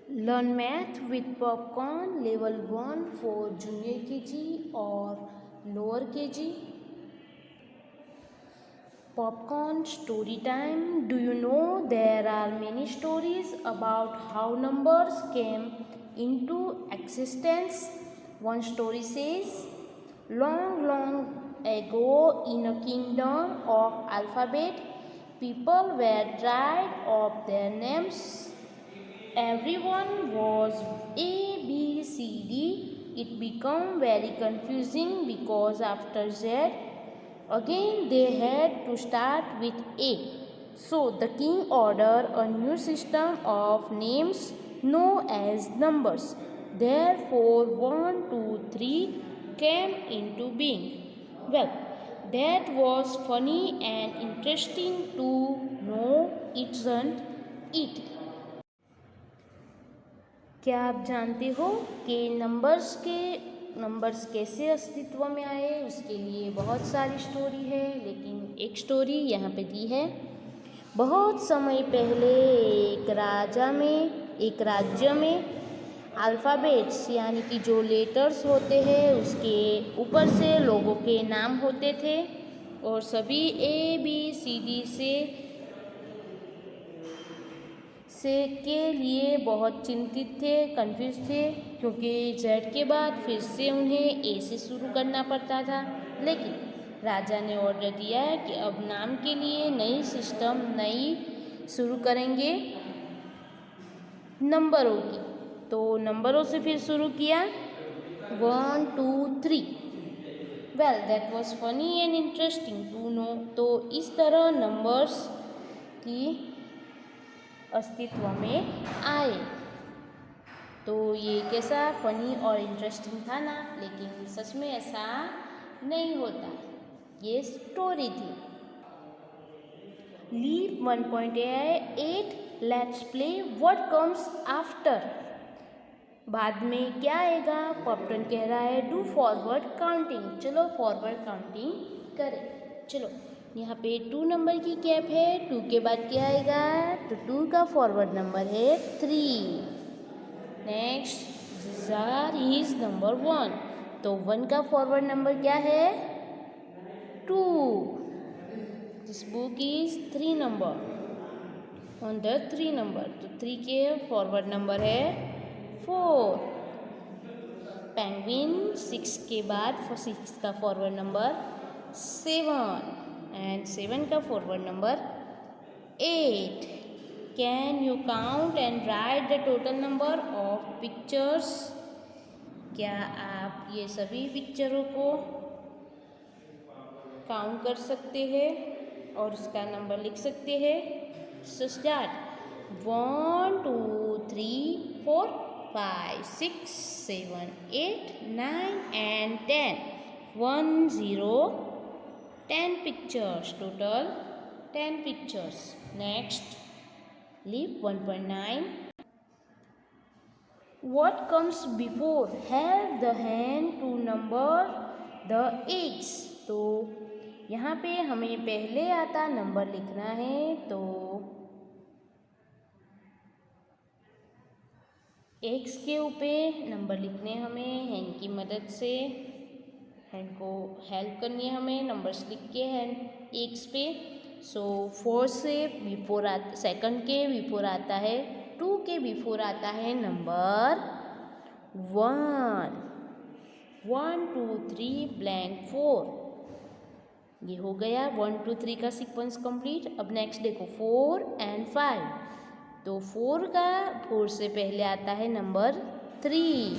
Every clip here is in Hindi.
Learn math with popcorn level 1 for junior KG or lower KG. Popcorn story time. Do you know there are many stories about how numbers came into existence? One story says, long, long ago in a kingdom of alphabet, people were tired of their names. Everyone was A, B, C, D. It became very confusing because after Z, again they had to start with A. So the king ordered a new system of names known as numbers. Therefore, 1, 2, 3 came into being. Well, that was funny and interesting to know, isn't it? क्या आप जानते हो कि नंबर्स कैसे अस्तित्व में आए? उसके लिए बहुत सारी स्टोरी है, लेकिन एक स्टोरी यहाँ पे दी है। बहुत समय पहले एक राज्य में अल्फ़ाबेट्स यानी कि जो लेटर्स होते हैं उसके ऊपर से लोगों के नाम होते थे और सभी ए बी सी डी से के लिए बहुत चिंतित थे, कंफ्यूज थे, क्योंकि जेड के बाद फिर से उन्हें ए से शुरू करना पड़ता था। लेकिन राजा ने ऑर्डर दिया है कि अब नाम के लिए नई शुरू करेंगे नंबरों की। तो नंबरों से फिर शुरू किया 1, 2, 3। Well that was funny and interesting to know. तो इस तरह नंबर्स की अस्तित्व में आए। तो ये कैसा फनी और इंटरेस्टिंग था ना, लेकिन सच में ऐसा नहीं होता। ये स्टोरी थी। Leave 1.8 let's play what comes after. बाद में क्या आएगा? पॉपटन कह रहा है डू फॉरवर्ड काउंटिंग। चलो फॉरवर्ड काउंटिंग करें। चलो यहाँ पे 2 नंबर की कैप है। 2 के बाद क्या आएगा? तो 2 का फॉरवर्ड नंबर है 3। Next jar is number 1। तो 1 का फॉरवर्ड नंबर क्या है? 2। This book is 3 number on the 3 number. तो 3 के फॉरवर्ड नंबर है 4। पेंगुइन 6 के बाद 6 का फॉरवर्ड नंबर 7 एंड 7 का forward number 8। Can you count and right the total number of pictures? क्या आप ये सभी पिक्चरों को काउंट कर सकते हैं और उसका नंबर लिख सकते हैं? So start 1, 2, 3, 4, 5, 6, 7, 8, 9 and 10. 1, 0, 10 pictures. Total 10 pictures. Next, leave 1.9. What comes before? Help the hand to number the eggs. तो यहाँ पे हमें पहले आता नंबर लिखना है। तो एक्स के ऊपर नंबर लिखने हमें हैंड की मदद से। हैंड को हेल्प करनी है हमें नंबर्स लिख के हैंड एक्स पे। सो 4 से बिफोर सेकंड के बिफोर आता है 2 के बिफोर आता है नंबर 1। 1, 2, 3 ब्लैंक 4। ये हो गया 1, 2, 3 का सीक्वेंस कंप्लीट। अब नेक्स्ट देखो 4 and 5। तो 4 से पहले आता है नंबर 3।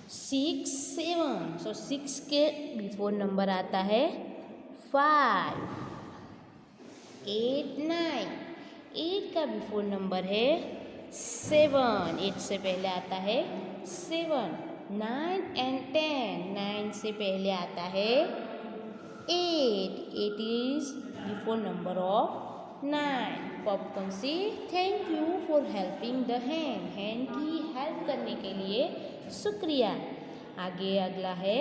6, 7। सो 6 के बिफोर नंबर आता है 5। 8, 9। 8 का बिफोर नंबर है 7। 8 से पहले आता है 7। 9 and 10। 9 से पहले आता है 8। 8 is before number of 9। Popcorn say thank you for helping the hand. Hand की हेल्प करने के लिए शुक्रिया। आगे अगला है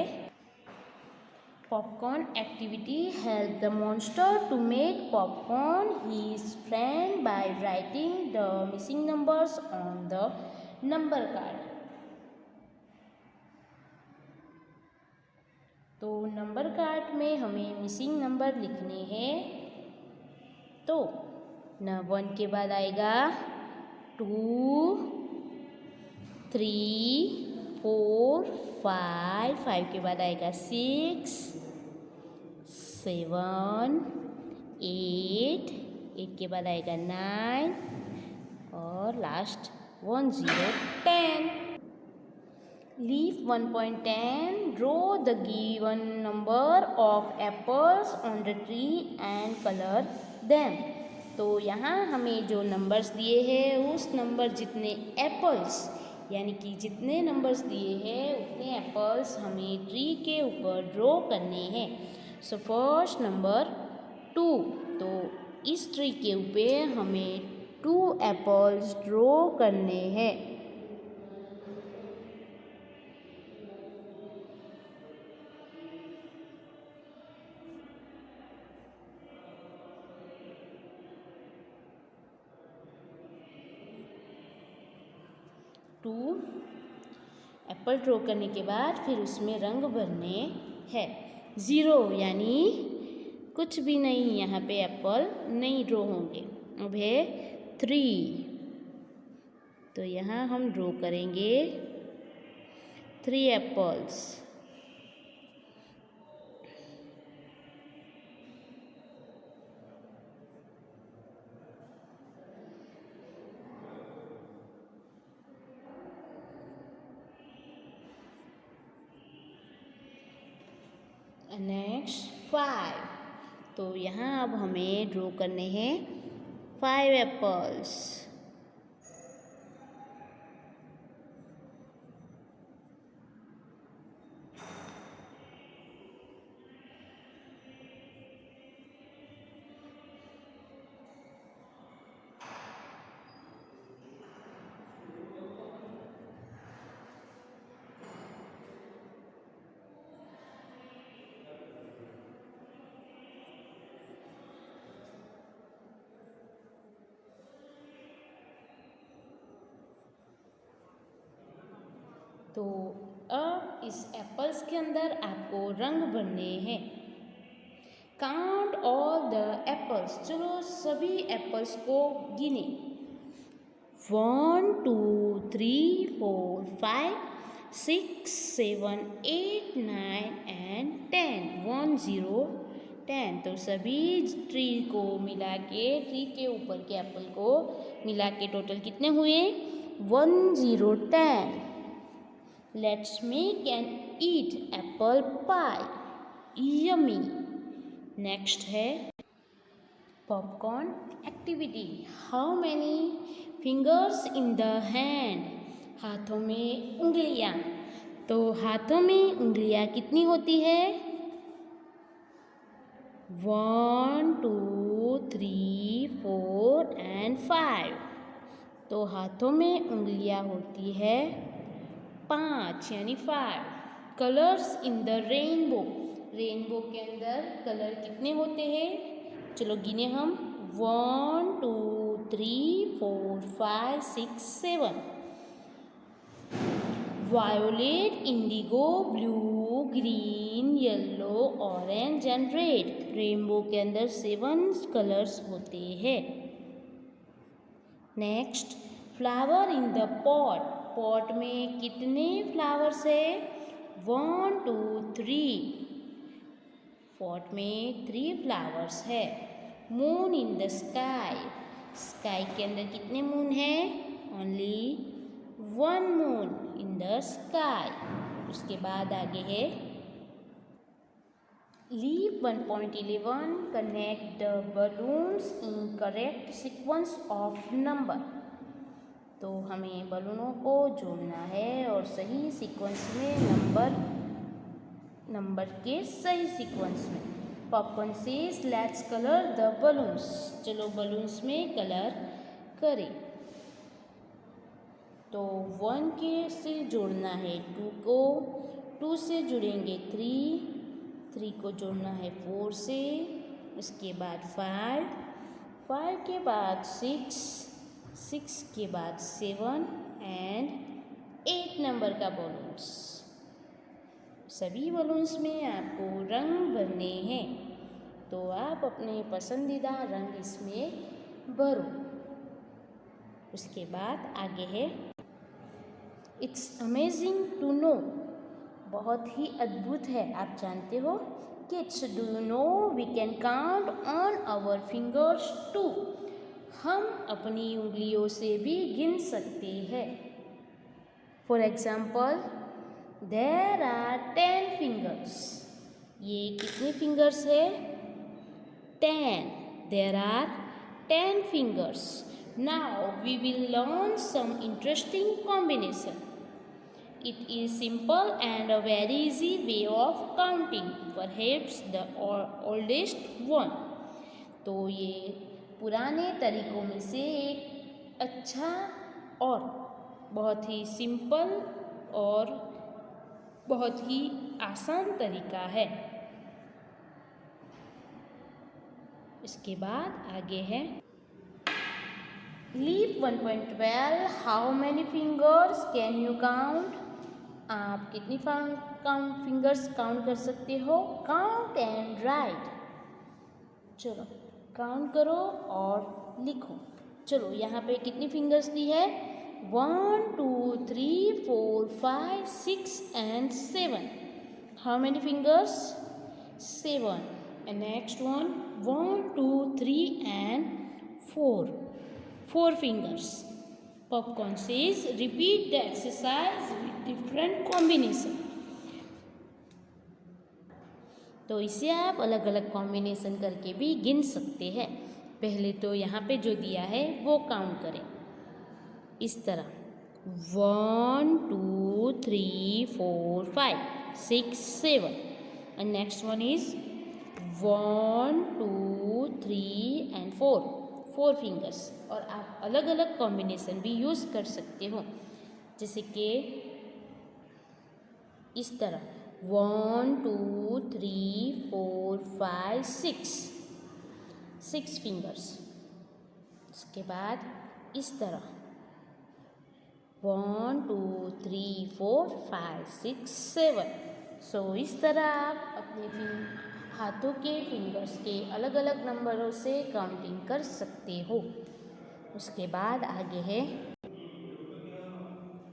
Popcorn activity help the monster to make popcorn his friend by writing the missing numbers on the number card. तो नंबर कार्ड में हमें मिसिंग नंबर लिखने हैं। तो न 1 के बाद आएगा 2, 3, 4, 5 के बाद आएगा 6, 7, 8 के बाद आएगा 9 और last 1, 0, 10. Leave 1.10. Draw the given number of apples on the tree and color them. तो यहाँ हमें जो नंबर्स दिए हैं उस नंबर जितने एप्पल्स यानी कि जितने नंबर्स दिए हैं उतने एप्पल्स हमें ट्री के ऊपर ड्रॉ करने हैं। सो फर्स्ट नंबर 2, तो इस ट्री के ऊपर हमें 2 एप्पल्स ड्रॉ करने हैं। एप्पल ड्रॉ करने के बाद फिर उसमें रंग भरने हैं। 0 यानी कुछ भी नहीं, यहाँ पे एप्पल नहीं ड्रॉ होंगे। अब है 3, तो यहाँ हम ड्रॉ करेंगे 3 एप्पल्स। नेक्स्ट 5, तो यहाँ अब हमें ड्रॉ करने हैं 5 एप्पल्स। तो अब इस एप्पल्स के अंदर आपको रंग भरने हैं। काउंट ऑल द एप्पल्स, चलो सभी एप्पल्स को गिने। 1, 2, 3, 4, 5, 6, 7, 8, 9 and 10. 1, 0, 10। तो सभी ट्री को मिला के, ट्री के ऊपर के एप्पल को मिला के टोटल कितने हुए? 1, 0, 10। Let's make and eat apple pie. Yummy. Next है popcorn activity. How many fingers in the hand? हाथों में उंगलियां। तो हाथों में उंगलियां कितनी होती है? 1, 2, 3, 4 and 5। तो हाथों में उंगलियां होती है 5 यानी 5। Colours in the rainbow, rainbow के अंदर कलर कितने होते हैं? चलो गिने हम। 1, 2, 3, 4, 5, 6, 7। Violet, Indigo, blue, green, yellow, orange and red. Rainbow के अंदर 7 कलर्स होते हैं। Next flower in the pot, pot में कितने फ्लावर्स है? 1, 2, 3। पॉट में 3 फ्लावर्स है। Moon in the sky, sky के अंदर कितने मून है? Only 1 moon in the sky. उसके बाद आगे है leave 1.11, connect the balloons in correct sequence of number. तो हमें बलूनों को जोड़ना है और सही सीक्वेंस में नंबर के सही सीक्वेंस में। Popcorn says let's colour the balloons, चलो बलून्स में कलर करें। तो 1 के से जोड़ना है 2 को, 2 से जुड़ेंगे 3, 3 को जोड़ना है 4 से, उसके बाद 5, 5 के बाद 6, 6 के बाद 7 एंड 8 नंबर का बलून्स। सभी बलून्स में आपको रंग भरने हैं, तो आप अपने पसंदीदा रंग इसमें भरो। उसके बाद आगे है इट्स अमेजिंग टू नो, बहुत ही अद्भुत है, आप जानते हो। Kids, do you know we can count on our fingers too, हम अपनी उंगलियों से भी गिन सकते हैं। For example, there are 10 fingers, ये कितने फिंगर्स है? 10, there are 10 fingers. Now we will learn some interesting combination. It is simple and a very easy way of counting, perhaps the oldest one. तो ये पुराने तरीकों में से एक अच्छा और बहुत ही सिंपल और बहुत ही आसान तरीका है। इसके बाद आगे है leave 1.12, how many fingers can you count? आप कितनी फिंगर्स काउंट कर सकते हो? Count and right. चलो काउंट करो और लिखो। चलो यहाँ पे कितनी फिंगर्स दी है? 1 2 3 4 5 6 and 7। How many fingers? 7। And next one 1 2 3 and 4 fingers. Popcorn says, repeat the exercise with different combination. तो इसे आप अलग अलग कॉम्बिनेशन करके भी गिन सकते हैं। पहले तो यहाँ पे जो दिया है वो काउंट करें इस तरह 1 2 3 4 5 6 7 and next one is 1 2 3 and 4 fingers। और आप अलग अलग कॉम्बिनेशन भी यूज़ कर सकते हो, जैसे कि इस तरह 1 2 3 4 5 6 फिंगर्स। उसके बाद इस तरह 1 2 3 4 5 6 7। सो इस तरह आप अपने हाथों के फिंगर्स के अलग अलग नंबरों से काउंटिंग कर सकते हो। उसके बाद आगे है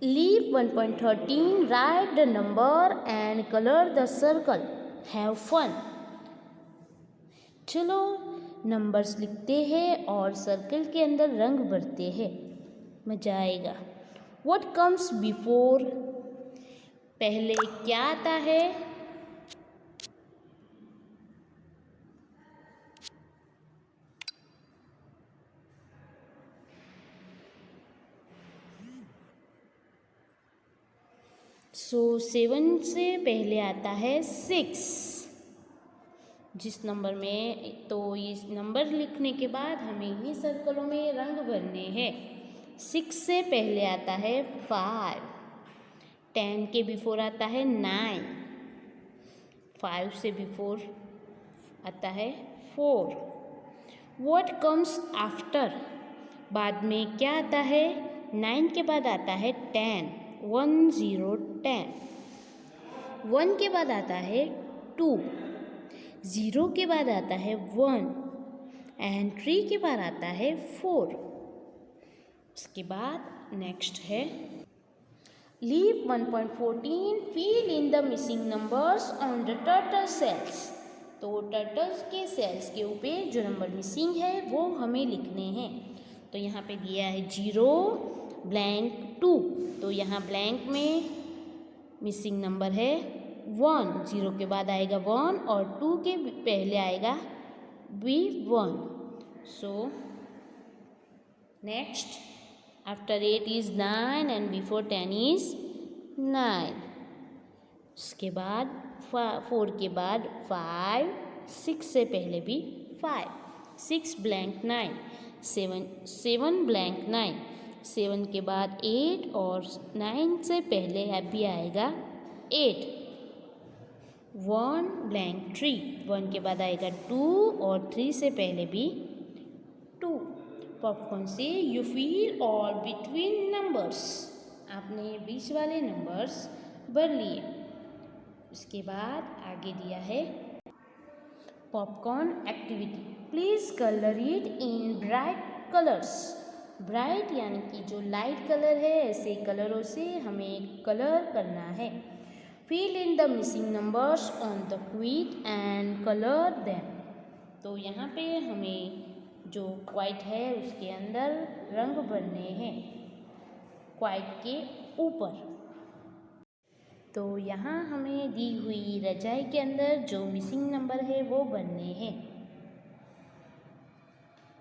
leave 1.13, write the number and colour the circle, have fun. चलो नंबर्स लिखते हैं और सर्कल के अंदर रंग भरते हैं, मजा आएगा। व्हाट कम्स बिफोर, पहले क्या आता है? सो 7 से पहले आता है 6, जिस नंबर में, तो इस नंबर लिखने के बाद हमें इन्हीं सर्कलों में रंग भरने हैं। 6 से पहले आता है 5, 10 के बिफोर आता है 9, 5 से बिफोर आता है 4। व्हाट कम्स आफ्टर, बाद में क्या आता है? 9 के बाद आता है 10, 1 0 10। 1 के बाद आता है 2, 0 के बाद आता है 1 एंड 3 के बाद आता है 4। उसके बाद नेक्स्ट है leave 1.14, fill in the missing numbers on the turtle shells. तो टर्टल्स के सेल्स के ऊपर जो नंबर मिसिंग है वो हमें लिखने हैं। तो यहाँ पे दिया है 0 ब्लैंक 2, तो यहाँ ब्लैंक में मिसिंग नंबर है 1, 0 के बाद आएगा 1 और 2 के पहले आएगा भी 1। So next after 8 is 9 and before 10 is 9। उसके बाद 4 के बाद 5, 6 से पहले भी 5, 6 ब्लैंक 9, 7 ब्लैंक 9, 7 के बाद 8 और 9 से पहले भी आएगा 8। 1 blank 3, 1 के बाद आएगा 2 और 3 से पहले भी 2। पॉपकॉर्न से you feel all between numbers, आपने बीच वाले नंबर्स भर लिए। उसके बाद आगे दिया है popcorn activity, please colour it in bright colours. Bright यानी कि जो लाइट कलर है, ऐसे कलरों से हमें कलर करना है। Fill in the missing numbers on the quilt and colour them. तो यहाँ पे हमें जो क्वाइट है उसके अंदर रंग भरने हैं, क्वाइट के ऊपर। तो यहाँ हमें दी हुई रजाई के अंदर जो मिसिंग नंबर है वो भरने हैं।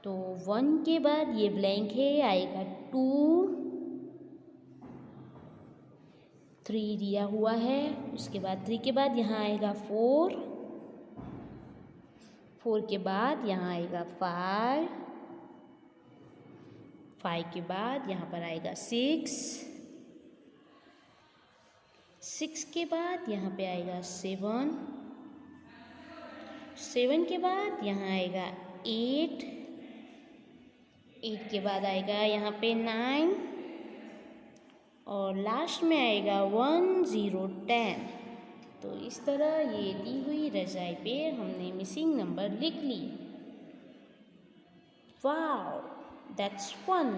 तो 1 के बाद ये ब्लैंक है, आएगा 2, 3 दिया हुआ है। उसके बाद 3 के बाद यहाँ आएगा 4, 4 के बाद यहाँ आएगा 5, 5 के बाद यहाँ पर आएगा 6, 6 के बाद यहाँ पे आएगा 7, 7 के बाद यहाँ आएगा 8, 8 के बाद आएगा यहाँ पे 9 और लास्ट में आएगा 1 0 10। तो इस तरह ये दी हुई रजाई पे हमने मिसिंग नंबर लिख ली। Wow, that's fun.